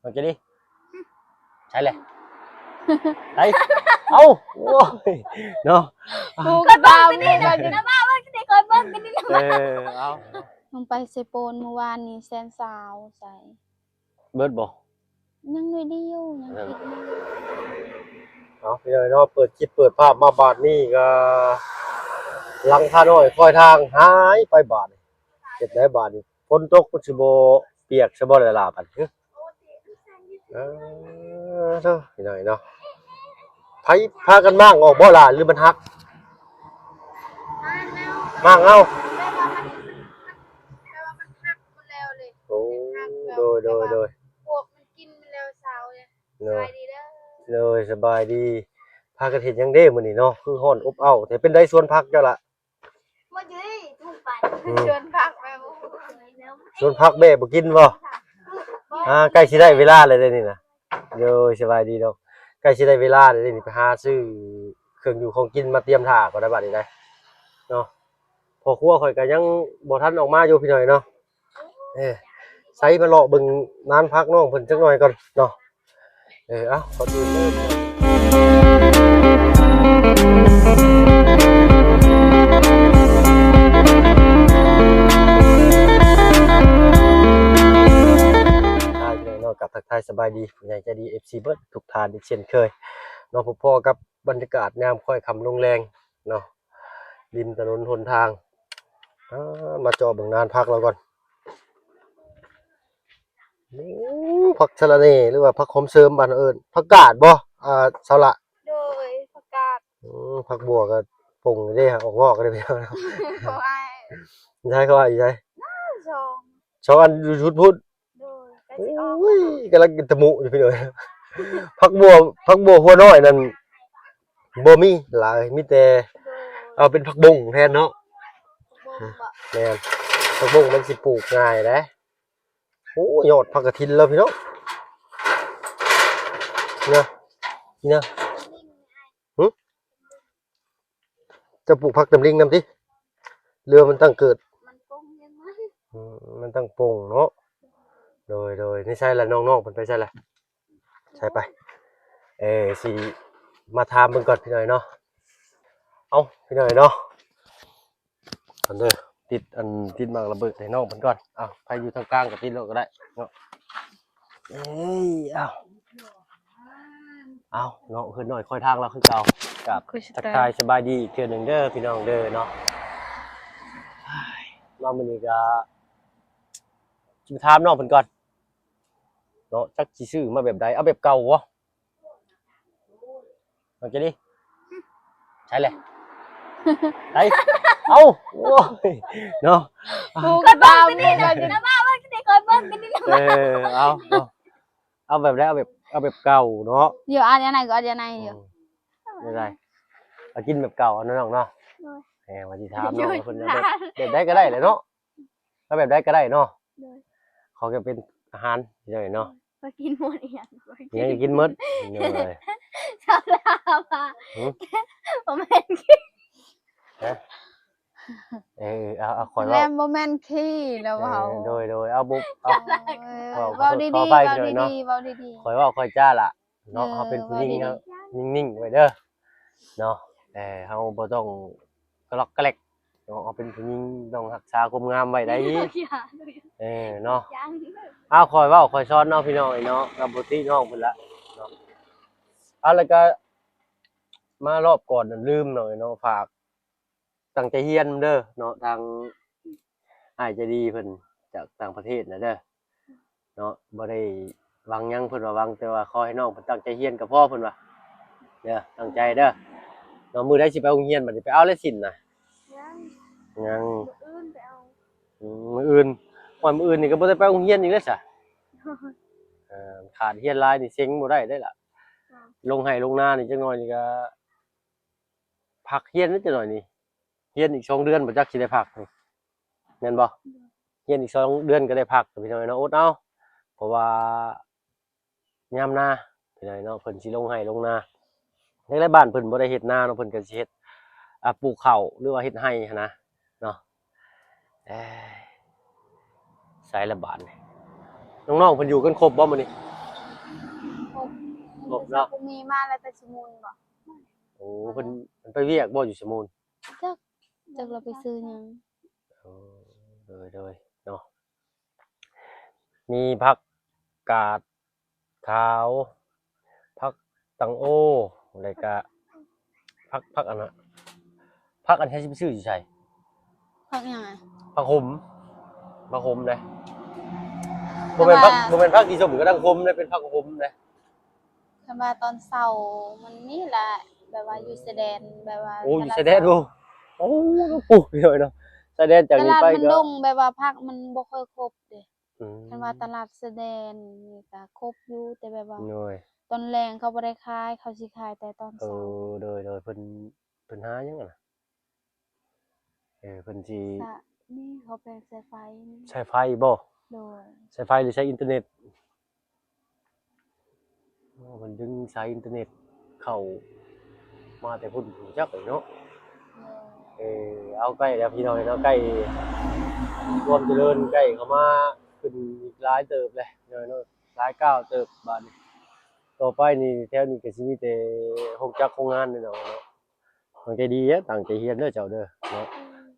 เอาจะดิใช่เลยไอ้เอ้าโอ้ยเนาะกูก็ตามนี่นะจินะบ้าว่าจะได้คอยเบิ่งกันนี่นะ เอามึงไปเซโปนเมื่อวานนี้แสนสาวใส่ เบิดบ่ ยังไม่ได้อยู่ยังคิดอยู่ เอาพี่น้อยเนาะเปิดคลิปเปิดภาพมาบาดนี่ก็ลังท่าน้อยคอยทางหายไปบาดเก็บได้บาดนี่ฝนตกก็สิบ่เปียกสิบ่ได้ลาบัดเด้อเด้อพี่น้อยเนาะไผพากันมางออกบ่ล่ะหรือมันฮักมางเอาโอ้โดย พวกมันกินมันแล้วสาวเลย เนาะ ไปดีเด้อ เลยสบายดีพากันเห็นยังเด้มื้อนี้เนาะคือฮ้อนอบอ้าวแต่เป็นได้สวนผักเจ้าล่ะ มาดีถูกไปชวนพักไปบ่ สวนผักแม่บ่กินบ่ใกล้สิได้เวลาเลยเด้นี่นะโยสบายดีดอกใกล้สิได้เวลาเลยเด้นี่ไปหาซื้อเครื่องอยู่ของกินมาเตรียมท่าก็ได้บัดนี้ได้เนาะพ่อครัวข่อยก็ยังบ่ทันออกมาอยู่พี่น้อยเนาะใส่มาเลาะเบิ่งนานพักน้องเพิ่นจักหน่อยก่อนเนาะเอ้าขอดูเลยกับทักทายสบายดีผู้ใหญ่ใจดี FC เบิร์ดทุกท่านอีกเช่นเคยเนาะพ่อกับบรรยากาศยามค่อยค่ำลงแรงเนาะริมถนนหนทางมาจอเบิ่งนานพักเราก่อนผักชะละเน่หรือว่าผักหอมเสริมบ้านเอิ้นผักกาดบ่เสาละโดยประกาศ ผักบัวก็ป่งเด้ออกงอกก็ได้พี่น้อง เขาไอ้ ใช่เขาว่าอีใช่ ชง ชอบอันชุดพูด โดยไป โอ สิออก้ยกำลังกินตะมุอยู่พี่น้องผักบัวหัวน้อยนั่นบ่มีหลายมีแต่ โดย เอาเป็นผักบงแทนเนาะ บ่บ่ แม่นผักบงมันสิปลูกง่ายนะโอ้ยอดผักกระถินแล้วพี่น้องเนี่ยนี่นะจะปลูกผักตำลิงนำติเรือมันตั้งเกิด มันปงยังไง มันตั้งโป่งเนาะโดยนี่ใช่ละน้องๆมันไปใช่ละใช่ไปสิมาถามเบิ่งก่อนพี่หน่อยเนาะเอาพี่หน่อยเนาะอันเด้อติดมากระเบิดให้น้องมันก่อนเอาใครอยู่ทางกลางกับติดโลกก็ได้เนาะเอาเนาะขึ้นหน่อยค่อยทางเราขึ้นเก่ากับทักทายสบายดีอีกเทื่อหนึ่งเด้อพี่น้องเด้อเนาะมามื้อนี้ก็สิถามน้องเพิ่นก่อนเนาะจักสิซื้อมาแบบใดเอาแบบเก่าบ่เอาจะดิใช่เลยไอ้เอ้าโอ้ยเนาะ กูก็ตามนี่นะจินะบ้าว่าจะได้คอยเบิ่งกันนี่นะ เอาแบบได้เอาแบบเก่าเนาะ เดี๋ยวอันยังไงก็อันยังไงเดี๋ยว ไม่ได้เอากินแบบเก่าเอาน้องเนาะวันที่ถามน้องเพิ่นแบบได้ก็ได้เลยเนาะเอาแบบได้ก็ได้เนาะเขาจะเป็นอาหารใหญ่เนาะ ไปกินหมดอีกอย่าง ยังกินหมดเลย ชอบลาบะผมเห็นขี้ เอาคอย แร ว่าม โมเมนต์ขี้แล้วเบา โดยเอาบุ๊บเอา เบาดีๆเบาดีๆเบาดี คอยว่าคอยจ้าล่ะเนาะเขาเป็นผู้หญิงเนาะนิ่งๆไว้เด้อเนาะเขาบ่ต้องกระลอกกระแลกเนาะเขาเป็นผู้หญิงต้องรักษาความงามไว้ได้เนาะเอาคอยว่าคอยซ้อนเนาะพี่น้องเนาะกับบ่ติน้องเพิ่นละเนาะเอาแล้วก็มารอบก่อนลืมหน่อยเนาะฝากตั้งใจเรียนเด้อเนาะทางอ้ายใจดีเพิ่นจากต่างประเทศนะเด้อเนาะบ่ได้หวังหยังเพิ่นว่าหวังแต่ว่าขอให้น้องเพิ่นตั้งใจเรียนกับพ่อเพิ่นว่าเด้อตั้งใจเด้อเนาะมื้อใดสิไปโรงเรียนบัดนี้ไปเอาเลยสินน่ะยังมื้ออื่นวันมื้ออื่นนี่ก็บ่ได้ไปโรงเรียนอีกเด้อซะขาดเรียนหลายนี่เซ็งบ่ได้เด้ล่ะลงไห้ลงนานี่จักหน่อยนี่ก็พักเรียนนิดหน่อยนี่เรียนอีก2 เดือนบ่จักสิได้พักแม่นบ่เรียนอีก2 เดือนก็ได้พักพี่น้อยเนาะอดเอาเพราะว่ายามนาพี่น้อยเนาะเพิ่นสิลงไห้ลงนาในบ้านเพิ่นบ่ได้เฮ็ดนาเนาะเพิ่นก็สิเฮ็ดปลูกข้าวหรือว่าเฮ็ดไร่หันนะเนาะสายละบาทน้องๆเพิ่นอยู่กันครบบ่มื้อนี้ ครบเนาะ บ่มีมาแล้วแต่สมุนบ่ โอ้เพิ่นไปเวียกบ่อยู่สมุน จักเราไปซื้อหยัง โดยเนาะมีผักกาดขาวผักตังโอแล้วก็ผักอันน่ะผักอันที่สิไปซื้ออยู่ไส พักหยังอะ ผักขมเด้บ่แม่นผักอีส้มก็ดังขมเด้เป็นผักขมเด้ คำว่าตอนเช้ามันนี่แหละแบบว่าอยู่แสดงแบบว่า โอ้อยู่ชายแดนบ่โอ้ปุ๊บเลยเนาะชายแดนจาก ต นี้ ลาด ไป มัน ก็ ลงแบบว่าผักมันบ่ค่อยครบเด้ อืม คันว่าตลาดแสดงนี่ก็ครบอยู่แต่แบบว่า หน่อย ตอนแรงเขาบ่ได้ขายเขาสิขายแต่ตอน เอ เช้า โดยเพิ่นหาหยังอะน่ะเพิ่นสิ สะนี่เขาแปลงสายไฟนี่ ใช้ไฟบ่ โดย ใช้ไฟหรือใช้อินเทอร์เน็ตมันดึงสายอินเทอร์เน็ตเข้ามาแต่พุ่นผู้จักเลยเนาะเอาใกล้แล้วพี่น้องเนาะใกล้ความเจริญใกล้เข้ามาขึ้นอีกหลายเติบเลยเนาะหลายก้าวเติบบาดนี้ต่อไปนี่แถวนี้ก็สิมีแต่โรงจักรโรงงานนี่เนาะตั้งใจดีเด้อตั้งใจเรียนเด้อเจ้าเด้อเนาะ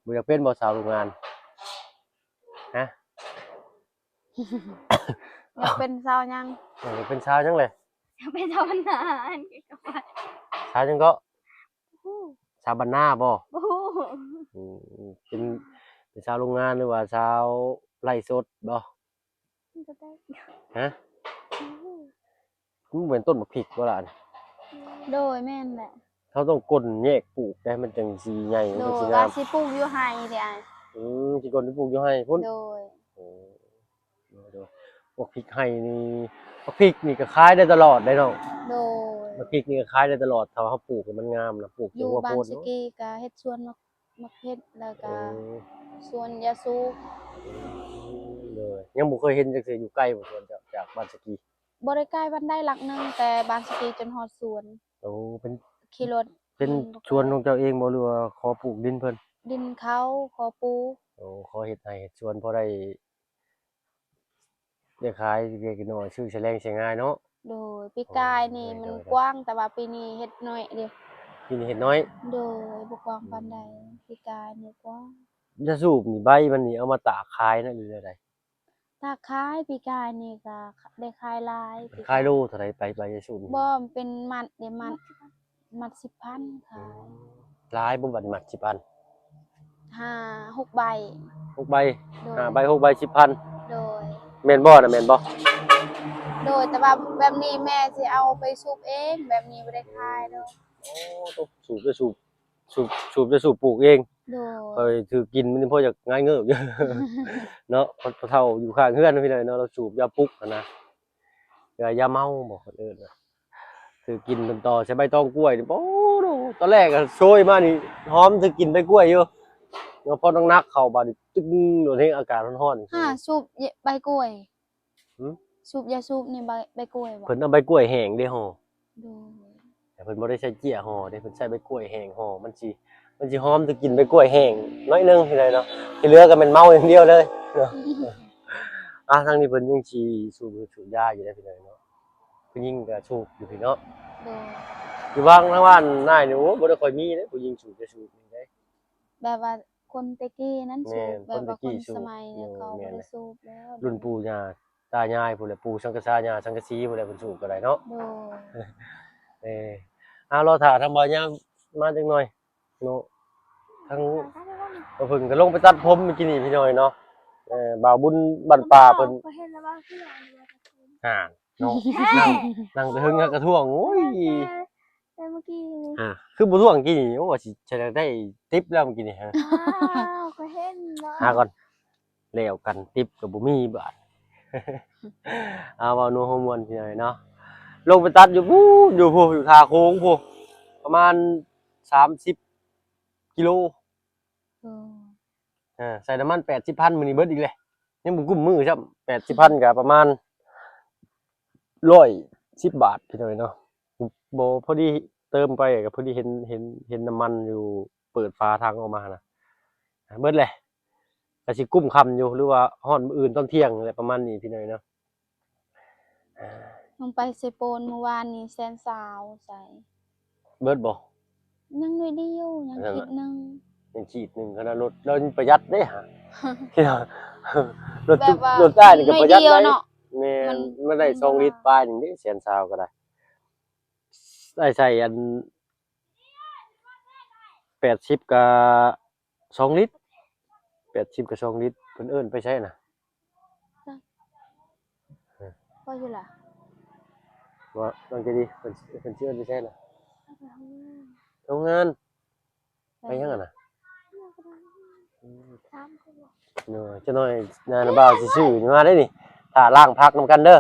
บ่อยากเป็นบ่สาวโรงงานฮะ อยากเป็นสาวหยัง อยากเป็นชาวจังเลย อยากเป็นสาวนาอันเกี่ยวกับว่า ชาวจังก็ ฮู้ ชาวบ้านนาบ่ บ่ฮู้ เป็นชาวโรงงานหรือว่าชาวไร่สดบ่ มันจะได้ ฮะมันเหมือนต้นมะพริกบ่ล่ะนี่ โดยแม่นแหละ เขาต้องกลแยกปลูกได้มันจังสิใหญ่มัน โด จัง ย สิ ว่า งาม สิปลูกอยู่ไห้เด้อ้าย สิกลที่ปลูกอยู่ให้พุ่น โดย โอ้โดยพวกพริกให้นี่มะพริกนี่ก็ขายได้ตลอดได้เนาะ โดย มะพริกนี่ก็ขายได้ตลอดถ้าเขาปลูกแล้วมันงามนะปลูก อยู่ หัว บ้า โพ น ด ส เนาะ กีก็เฮ็ดสวนมะเขือแล้ว เอ ก็ อ สวนยาสูบ เลยยังบ่เคยเห็นจักเทื่ออยู่ใกล้บ่สวนจากบ้านสกี บ่ได้ใกล้บ้านได้หลักหนึงแต่บ้านสกีจนฮอดสวน โอ้เป็น ขี่รถ เป็นสวนของเจ้าเองบ่หรือว่าขอปลูกดินเพิ่น ดินเขาขอปลูก โอ้ขอเฮ็ดให้เฮ็ดสวนพอได้ขายเล็กๆน้อยๆชื่อแฉลงใช้ง่ายเนาะ โดยปีกายนี่มันกว้างแต่ว่าปีนี้เฮ็ดน้อยเด้ ทีนี้เฮ็ดน้อย โดยบ่กว้างปานใดปีกายนี่กว้าง ยาสูบนี่ใบมันนี่เอามาตากขายนะหรือจังได ถ้าขายปีกายนี่ก็ได้ขายหลายปี ขายโลเท่าไหร่ไปใบยาสูบนี่ บ่มันเป็นมัดเด้มัด 10,000 ขาย หลายบ่บัดมัด10,000 6 ใบ 6ใบ โดย 5ใบ6ใบ10,000 โดย แม่นบ่น่ะแม่นบ่ โดยแต่ว่าแบบนี้แม่สิเอาไปสูบเองแบบนี้บ่ได้ขายดอก โอ้ต้องสูบจะสูบปลูกเอง โด เอ้ยถือกินมันพอจะง่ายเงิบอยู่ เนาะพอเฒ่าอยู่ข้างเฮือนพี่น้อยเนาะเราสูบยาปลุกอะนะยาเมาบ่คนอื่นน่ะถือกินเป็นต่อใช้ใบตองกล้วยนี่โอ้โหตอนแรกก็โชยมานี่หอมถือกินใบกล้วยอยู่เนาะพอนักๆเข้าบาดนี่ตึ้งโดนให้อากาศร้อนๆ สูบใบกล้วย หือ สูบยาสูบนี่ใบกล้วยบ่ เพิ่นเอาใบกล้วยแห้งเด้ห่อ โดย แต่เพิ่นบ่ได้ใช้เจี้ยห่อเด้เพิ่นใช้ใบกล้วยแห้งห่อมันสิหอมถือกินใบกล้วยแห้งน้อยนึงพี่น้อยเนาะที่เหลือก็เป็นเมาอย่างเดียวเลยเนาะ ทางนี้เพิ่นยังสูบยาอยู่ได้พี่น้อยเนาะผู้หญิงก็สูบอยู่พี่เนาะ โดย อยู่บ้างทางบ้านนายนี่โอ้บ่ได้ค่อยมีเด้ผู้หญิงสูบนี่เด้ แบบว่าคนแตะกี้นั้นสูบ แม่น แบบว่า คนแตะกี้ คน สูบ สมัยเนี่ยเขา แม่ บ่ นเล ได้ ย สูบแล้ว รุ่นปู่ย่าตายายพุ่นแหละปู่สังกะสายาสังกะสีพุ่นแหละเพิ่นสูบก็ได้เนาะ โดย รอถ่าทางบ่ย่างมาจักหน่อยเนาะทางบ่เพิ่นก็ลงไปตัดผมเมื่อกี้นี่พี่น้อยเนาะบ่าวบุญบ้านป่าเพิ่น ก็เห็นแล้วว่าคือหลังว่า เนาะนั่งไปหึงกระท่วงโอ้ย แต่เมื่อกี้นี่ คือบ่ท่วงกี้นี่โอ้ว่าสิจะได้ติปแล้วเมื่อกี้นี่ฮะ ก็เห็นเนาะ หาก่อนแล้วกันติปก็บ่มีบาด เอาเว้านัวหัวม่วนพี่น้อยเนาะลงไปตัดอยู่พู้อยู่พู้อยู่ท่าโค้งพู้ประมาณ30กิโล ใส่น้ำมัน80,000มื้อนี้เบิดอีกเลยยังบ่กุ้มมือซ้ำ80,000ก็ประมาณ110บาทพี่น้อยเนาะบ่พอดีเติมไปก็พอดีเห็นน้ำมันอยู่เปิดฝาถังออกมาน่ะเบิดเลยก็สิกุ้มค่ำอยู่หรือว่าฮอดมื้ออื่นตอนเที่ยงแหละประมาณนี้พี่น้อยเนาะ โอ้ งไปใส่โปนเมื่อวานนี้แสนสาวใส่ เบิดบ่ ยังน้อยเดียวยังคิดหนึง ยังขีดหนึงขนาดรถเราประหยัดเด้ฮะ ที่เรารถ แบบว่าร ถใต้นี่ก็ประหยัด น้อยเดียว ได้ เนาะ แม่ มัน น มันได้2ลิตรปลายหนึงเด้แสนซาวก็ได้ได้ใช้อัน80กับ2ลิตร80กับ2ลิตรเพิ่นเอิ้นไปใช้น่ะ ก็อยู่ล่ะ ว่าน้องจะดีเพิ่นสิเอิ้นไปใช้น่ะโรงงานไปยังอะน่ะเนาะจะน้อยนานบ่าวสิซื้อนี่มาได้นี่ถ้าล้างพักนํกันเด้อ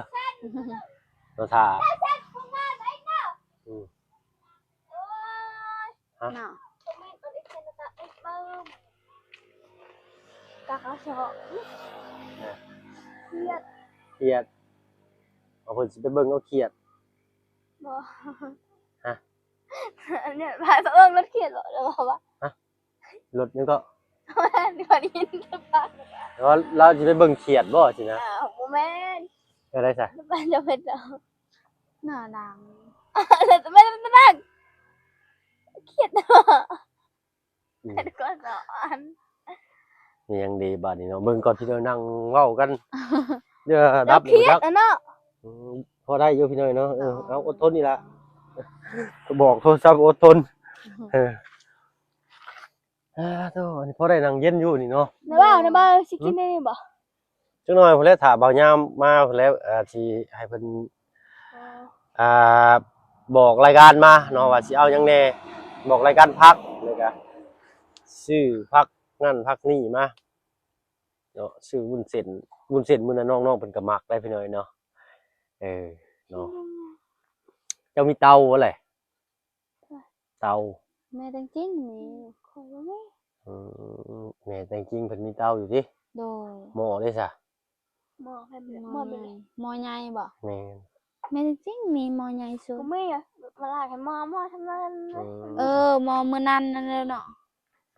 เราถ้า เนาะ กากเอาเฉาะเครียด เครียดเอาเพิ่นสิไปเบิ่งเอาเครียด บ่ ฮะ อันเนี่ยพายเอิ้งรถเครียดเหรอแล้วบอกว่าร ถนี่ก็ เดี๋ยวนี้จะพัก แล้วเราสิไปเบิ่งเครียดบ่สินะ บ่แม่น อะไรซะ จะเป็นเอา หน้าดัง แล้วจะไม่นั่งเครียดเนาะ อืม ก็สอน นี่ยังดีบัดนี้เนาะเบิ่งก่อนพี่น้อยนั่งเว้ากันเด้อ แล้ ดั ว บ เครียด ดับ เนาะ อืมพอได้อยู่พี่น้อยเนาะเอาอดทนนี่ล่ะบอกโทรศัพท์อดทนเออโธ่อันนี้พอได้นั่งเย็นอยู่นี่เนาะ ในบ้านสิกินได้บ่ จักหน่อยพุ่นแหละถ้าเบายามมาพุ่นแล้วสิให้เพิ่นอ่าบอกรายการมาเนาะว่าสิเอาหยังแหน่บอกรายการพักแล้วก็ซื้อพักนั่นพักนี่มาเนาะซื้อวุ้นเส้นมื้อนั้นน้องๆเพิ่นก็มักได้พี่น้อยเนาะเนาะเจ้ามีเตาบ่แหละเตา แม่จริงๆนี่ ขอว่าแม่ แม่แต่จริงๆเพิ่นมีเตาอยู่ติ โดย หม้อเด้ซะ หมอให้เบีย ห หม ม้ อ อ เป็น ใหญ่หม้อใหญ่บ่ แม่น แม่จริงๆมีหม้อใหญ่สุ กู ด ไม่อะมาลากให้หมอทำนั่น หม้อมื้อนั้นนั่นเลยเนาะ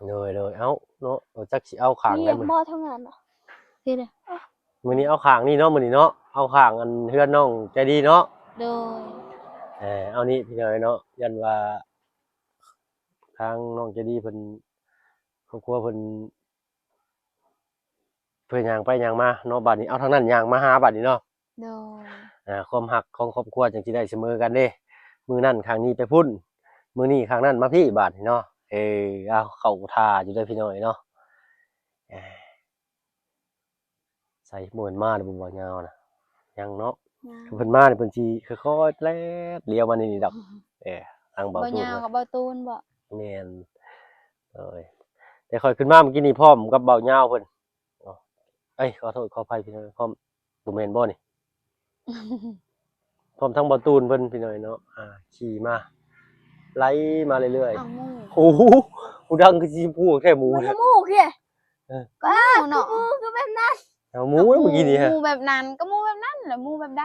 เลยเอ้าเนาะจักสิเอาข้าง นี่ ได้มื้อ หมอทำงานเนาะ สิเด้อ มื้อนี้เอาข้างนี่เนาะมื้อนี้เนาะเอาข้างอันเฮือนน้องใจดีเนาะ โดย เอานี่พี่น้อยเนาะยันว่าทางน้องใจดีเพิ่นครอบครัวเพิ่นย่างไปย่างมาเนาะบัดนี้เอาทางนั้นย่างมาหาบัดนี้เนาะ โดย ความรักของครอบครัวจังสิได้เสมอกันเด้มื้อนั้นข้างนี้ไปพุ่นมื้อนี้ข้างนั้นมาพี่บัดนี้เนาะเอาเข้าท่าอยู่เด้อพี่น้อยเนาะใส่หมวนมาเด้อบ่ยาวน่ะยังเนาะ คือเพิ่นมานี่เพิ่นสิค่อยๆแลดเลี้ยวมานี่ดอกทางเบา บ่ ตูน ยาวกับบ่ตูนบ่ แม่นแต่ค่อยขึ้นมาเมื่อกี้นี่พร้อมกับเบายาวเพิ่นเอ้ยขอโทษขออภัยพี่น้อยพร้อมบ่แม่นบ่นี่ พร้อมทั้งเบาตูนเพิ่นพี่น้อยเนาะขี่มาไล่มาเรื่อย อ้าวหมู ๆโอ้โหหูดังคือสิพูดแค่หมู มัน เนี่ย มูกเนี่ย ก็เนาะ ก็แบบนั้น เอาหมูเมื่อกี้นี่ฮะ หมูแบบนั้นก็หมูแบบนั้นแหละหมูแบบใด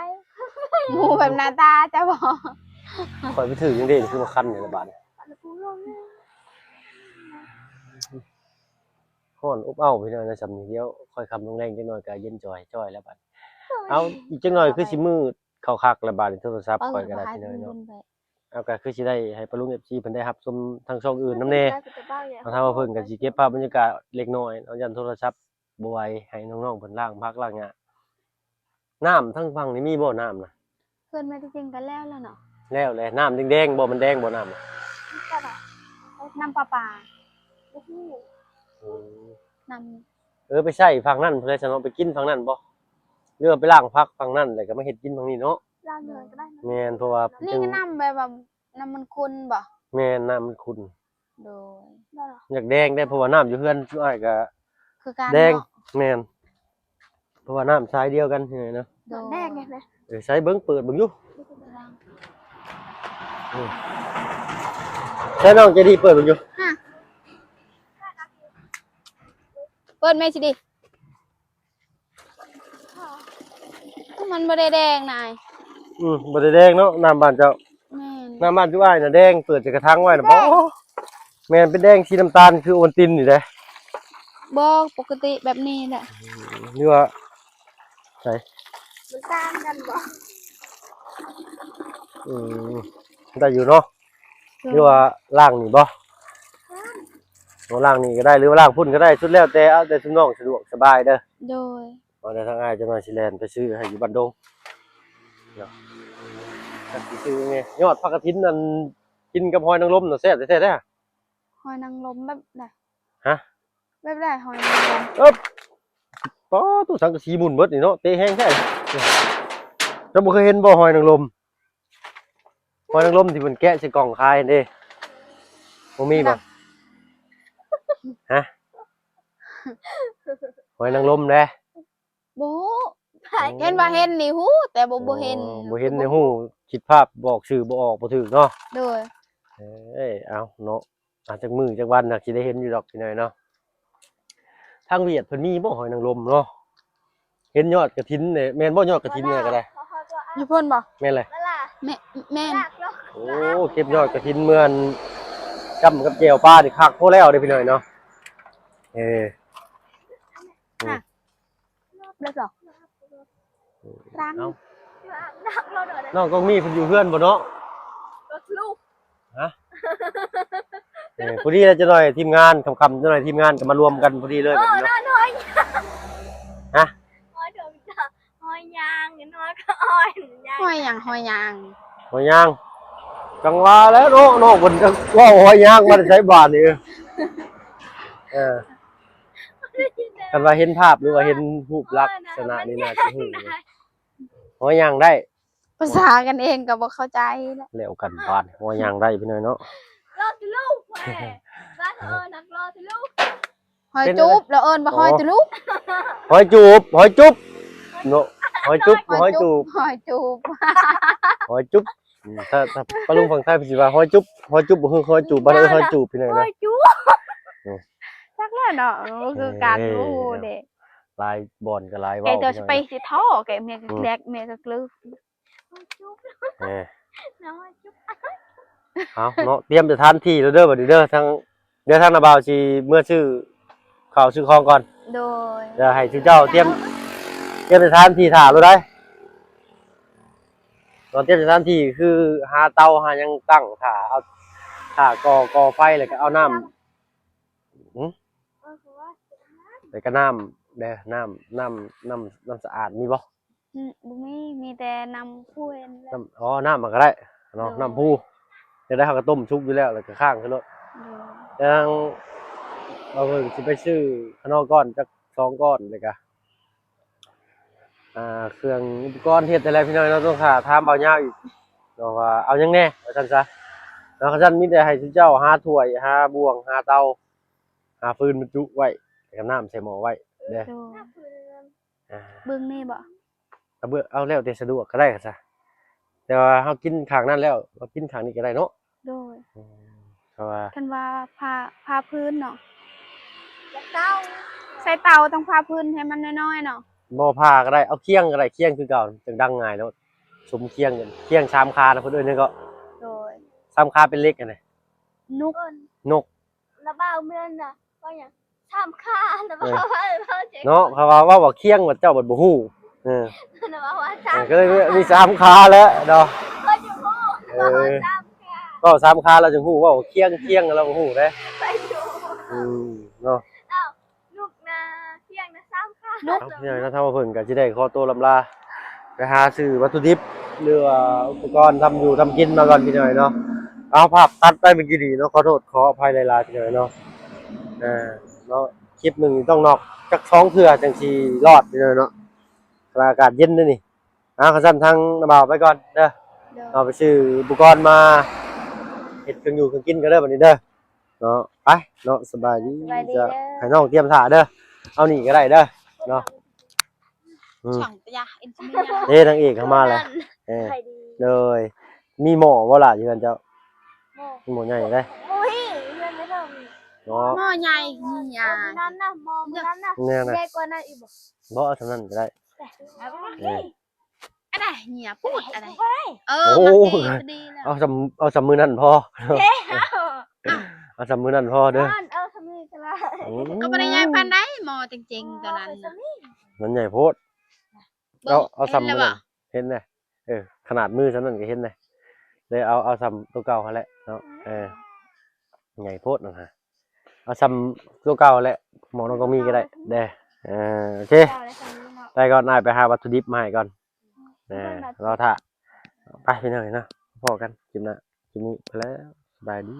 หมูแบบหน้าตาจะบ่ ข่อยไปถือจังได๋คือมาคันนี่ละบาด ฮ้อนอบอ้าวพี่น้อยนะสำนี้เดียวค่อยคำลงแรงจักหน่อยก็เย็นจ้อยแล้วบัดเอาอีกจักหน่อยคือสิมืดเข้าคักแล้วบัดโทรศัพท์ข่อยก็ได้พี่น้อยเนาะเอาก็คือสิได้ให้ปะลุง FC เพิ่นได้รับชมทางช่องอื่นนำแน่เอาถ้าว่าเพิ่นก็สิเก็บภาพบรรยากาศเล็กน้อยเอายันโทรศัพท์บ่ไหวให้น้องๆเพิ่นล้างพักล้างหญ้าน้ำทั้งฝั่งนี่มีบ่น้ำน่ะ เพื่อนแม่จริงๆกันแล้วเนาะ แล้วแหละน้ำแดงๆบ่มันแดงบ่น้ำน่ะ น้ำปลาปลา อืม น้ ไปใช้ฝั่งนั้นเพิ่นจะเนาะไปกินฝั่งนั้นบ่หรือว่าไปล้างพักฝั่งนั้นแล้วก็มาเฮ็ดกินฝั่งนี้เนาะ ล่างเงินก็ได้ แม่นเพราะว่า ำนี่ก็น้ำแบบน้ำมันขุ่นบ่ แม่นน้ำมันขุ่น โดย ได้หรอ อยากแดงได้เพราะว่าน้ำอยู่เฮือนช่วยก็ คือการ แดง เนาะ แม่นเพราะว่าน้ำสายเดียวกันเนาะ โดย แดงไงนะ ใช้เบิ่งเปิดเบิ่งอยู่ใช้น้องจะดีเปิดเบิ่งอยู่ เปิดแม่สิดิมันบ่ได้แดงนาย บ่ได้แดงเนาะน้ำบ้านเจ้า แม่น น้ำบ้านจุ้อ้ายน่ะแดงเปิดจากกระถางไว้น่ะบ่แม่นเป็นแดงสีน้ำตาลคือโอนตินนี่เด้ บ่ปกติแบบนี้แหละ นี่ว่าใช่ มันต่างกันบ่ อืมได้อยู่เนาะหรือว่าล่างนี่บ่เอาล่างนี่ก็ได้หรือว่าล่างพุ่นก็ได้สุดแล้วแต่เอาแต่ซุน้องสะดวกสบายเด้อ โดย เอาแต่ทางอ้ายจะมาสิแลนไปซื้อให้อยู่บ้านดงเนาะจักสิซื้อไงยอดผักกฐินนั่นกินกับหอยนางรมน่ะแซ่บแท้ๆเด้อ หอยนางรมแบบไหน ฮะ แบบไหนหอยนางรม อ๊บป๊อตู้สังกะสีหมุนเบิดนี่เนาะเตะแห้งแท้เจ้าบ่เคยเห็นบ่หอยนางรมหอยนางรมที่เพิ่นแกะใส่กล่องขายเด้บ่มีบ่ฮะหอยนางรมแหละ บ่เห็นว่าเห็นนี่ฮู้แต่บ่เห็น บ่เห็นในหูคิดภาพบอกชื่อบ่ออกบ่ถูกเนาะ โดย เอ้ยเอาเนาะอาจจักมื้อจักวันน่ะสิได้เห็นอยู่ดอกพี่น้อยเนาะทางเวียดเพิ่นมีบ่หอยนางรมเนาะเห็นยอดกฐินเนี่ยแม่นบ่ยอดกฐินเนี่ยก็ได้ อยู่เพิ่นบ่ แม่นเลย แม่น โอ้เก็บยอดกฐินเหมือนกำกับแจ่วปลานี่คักพอแล้วเด้อพี่น้อยเนาะเออ แล้วเหรอรัง เอาน้องก็มีเพิ่นอยู่เพื่อนบ่เนาะ ลูก ฮะพอดีแล้วจะหน่อยทีมงานค่ำๆจะหน่อยทีมงานก็มารวมกันพอดีเลยแบบนี้เนาะ น้อย ฮะ น้อยเดี๋ยวจะน้อยยางน้อยก็อ้อยยาง หอยหยังหอยหยัง หอยยางจังหวะแล้วเนาะเนาะเพิ่นจะว่าหอยยางมาใช้บาทนี่เออกันว่าเห็นภาพหรือว่าเห็นรูปลักษณะนี่น่าจะฮู้หอยยางได้ ภาษากันเองก็บ่เข้าใจแล้ว แล้วกันบาทหอยยางได้พี่น้อยเนาะ รอสิลูกแม่บ้านนักรอสิลูก หอยจุ๊บแล้วเอิ้นบ่หอยตะลุก หอยจูบหอยจุ๊บเนาะหอยจุ๊บหอยจูบ หอยจุ๊บ หอยจุ๊บถ้าปลาลุงฝั่งใต้พี่สิว่าหอยจุ๊บหอยจุ๊บบ่คือหอยจูบบ้านเอ้ยหอยจูบพี่น้อย โอ้ เนาะ ยจู๊ จักแล้วเนาะมันคือการรู้เด้ ลายบอลกับลาย แก ว่าว จะไปสิท่อแกเมียก็แลกเมียก็กลือ จุ๊บ เออ น้อยจุ๊บ เอาเนาะเตรียมสถานที่แล้วเด้อบัดนี้เด้อทางเดี๋ยวทางนาบาวสิเมื่อชื่อข่าวชื่อคลองก่อน โดย เดี๋ยวให้ชื่อเจ้าเตรียมสถานที่ถ่าเราได้ตอนเตรียมสถานที่คือหาเตาหาหยังตั้งถ่าเอาถ่าก่อไฟแล้วก็เอาน้ำแล้วก็น้ำเด้อน้ำสะอาดมีบ่ บ่มีแต่นำผู้เห็นแล้ว อ๋อน้ำมันก็ได้เนาะน้ำผู้จะได้เฮาก็ต้มชุบอยู่แล้วแล้วก็ข้างขึ้นรถ โดย ยังเราเพิ่งสิไปซื้อขนมก้อนจัก2ก้อนเลยกะเครื่องอุปกรณ์เฮ็ดอะไรพี่น้อยเราต้องถามเบาเหย้าอีกเนาะว่าเอายังแน่ว่าซั่นซะเนาะคั่นมีแต่ให้เจ้าหาถ้วยหาบ่วงหาเตาหาฟืนบรรจุไว้แล้วก็น้ำใส่หม้อไว้เด้อ โดย อ่า เบิ่งนี่บ่ เอาเบื่อเอาแล้วแต่สะดวกก็ได้ก็ซะแต่ว่าเฮากินข้างนั้นแล้วเรากินข้างนี้ก็ได้เนาะ โดย เพราะว่า คันว่าผ้าพื้นเนาะ แล้วเต้า ใส่เตาต้องผ้าพื้นให้มันน้อยๆเนาะ บ่ผ้าก็ได้เอาเคียงก็ได้เคียงคือเก่าจังดังง่ายเนาะสมเคียงกันเคียงชามคานะเพิ่นเอิ้นนี่ก็ โดย ชามคาเป็นเล็กอันนี้ นุก นก ระบ้าเมืองน่ะก็อย่างทำค่าระบ้าว่าเจ๊ เนาะเขาว่าว่าเคียงว่าเจ้าบ่ฮู้เออ ระบ้าว่าทำ ก็เลยมีชามคาแล้วเนาะ ก็อยู่ห้องระบ้าทำค่า ก็ชามคาเราจึงฮู้ว่าเคียงเราบ่ฮู้เด้ ไปอยู่ เนาะ อ้าวลูกนาเที่ยงนะซ้ำค่ะ เอาพี่น้อยนะถ้าว่าเพิ่นก็สิได้ขอตัวลำลาไปหาซื้อวัตถุดิบหรือว่าอุปกรณ์ทำอยู่ทำกินมาก่อนพี่น้อยเนาะเอาภาพตัดไปเมื่อกี้นี้เนาะขอโทษขออภัยหลายๆพี่น้อยเนาะเนาะคลิปหนึงต้องนอกจัก2เทื่อจังสิรอดพี่น้อยเนาะอากาศเย็นด้วยนี่ขะซั่นทางน้าบ่าวไปก่อนเด้อ โดย เอาไปซื้ออุปกรณ์มาเฮ็ดเครื่องอยู่เครื่องกินกันเด้อบัดนี้เด้อเนาะไปเนาะสบายดีจะให้น้องเตรียมท่าเด้อเอานี่ก็ได้เด้อเนาะ ช่องตะยะอินซิเมีย เด้นางเอกเข้ามาแล้วใครดี เลยมีหมอบ่ล่ะอยู่กันเจ้ามีหมอใหญ่เด้อ โอ้ยเพื่อนไม่ต้อง เนาะ หม้อใหญ่นี่ยา นั่นน่ะมองนั่นน่ะ เนี่ยนะ ใหญ่กว่านั้นอีกบ่ บ่เอาเท่านั้นก็ได้เออ อะไรเหี่ยพูดอะไร เฮ้ย มันดีแล้ว เอาสำมือนั่นพอเอาสำมือนั่นพอเด้อ นั่นเอาทำนี่กันละ ก็บ่ได้ใหญ่ปานใดหม้อจริงๆตอนนั้นน่ะ มันใหญ่โพดเอาสำมือนั่นเห็นไหมขนาดมือฉันนั่นก็เห็นไหม เลยเอาซ้ำตัวเก่าหั่นแหละเนาะใหญ่โพดนะฮะเอาซ้ำตัวเก่าแหละหมอน้องก็มีก็ได้เด้โอเค เจ้าและคนนี้เนาะ ไปก่อนนายไปหาวัตถุดิบมาให้ก่อนเราถ้าไปพี่น้องเนาะพอกันคลิปหน้าคลิปนี้ไปแล้วสบายดี